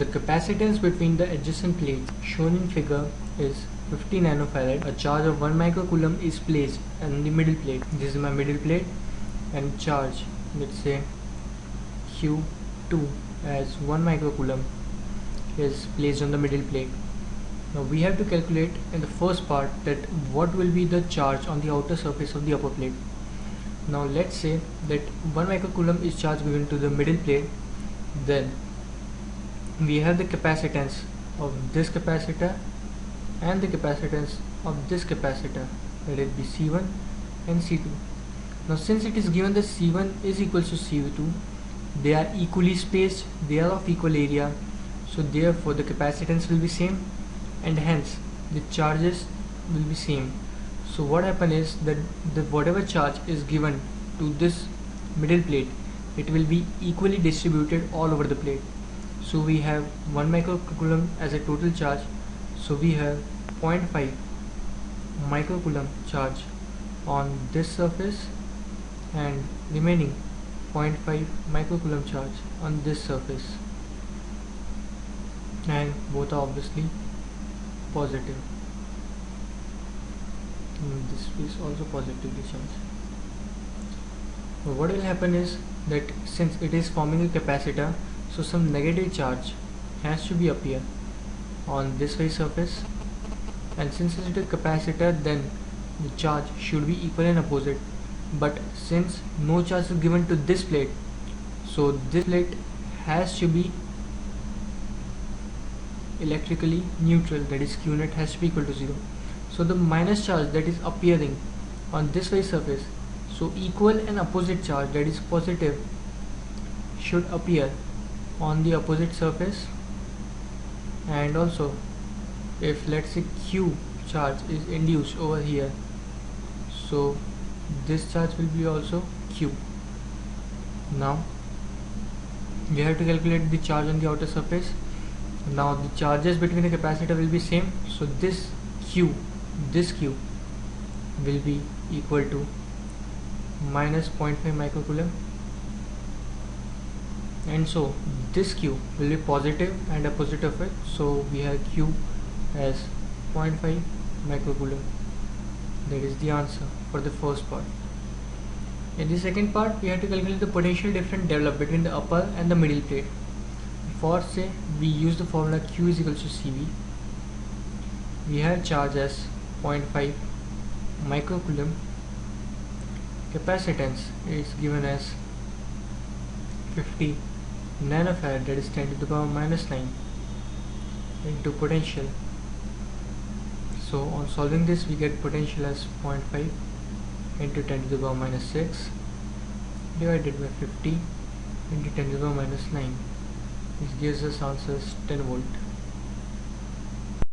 The capacitance between the adjacent plates shown in figure is 50 nanofarad. A charge of 1 microcoulomb is placed on the middle plate. This is my middle plate, and charge, let's say Q2 as 1 microcoulomb is placed on the middle plate. Now we have to calculate in the first part that what will be the charge on the outer surface of the upper plate. Now let's say that 1 microcoulomb is charge given to the middle plate, then we have the capacitance of this capacitor and the capacitance of this capacitor, let it be C1 and C2. Now since it is given that C1 is equal to C2, they are equally spaced, they are of equal area, so therefore the capacitance will be same and hence the charges will be same. So what happens is that whatever charge is given to this middle plate, it will be equally distributed all over the plate. So we have 1 microcoulomb as a total charge, so we have 0.5 microcoulomb charge on this surface and remaining 0.5 microcoulomb charge on this surface, and both are obviously positive. This is also positively charged. What will happen is that since it is forming a capacitor, so some negative charge has to be appear on this way surface, and since it is a capacitor, then the charge should be equal and opposite. But since no charge is given to this plate, so this plate has to be electrically neutral, that is Q net has to be equal to 0. So the minus charge that is appearing on this way surface, so equal and opposite charge, that is positive, should appear on the opposite surface. And also if let's say Q charge is induced over here, so this charge will be also Q. Now we have to calculate the charge on the outer surface. Now the charges between the capacitor will be same, so this Q will be equal to minus 0.5 microcoulomb, and so this Q will be positive and opposite of it, so we have Q as 0.5 microcoulomb. That is the answer for the first part. In the second part, we have to calculate the potential difference developed between the upper and the middle plate. For say we use the formula Q is equal to CV. We have charge as 0.5 microcoulomb. Capacitance is given as 50 nanofarad, that is 10 to the power minus 9 into potential. So on solving this, we get potential as 0.5 into 10 to the power minus 6 divided by 50 into 10 to the power minus 9. This gives us answers 10 volt.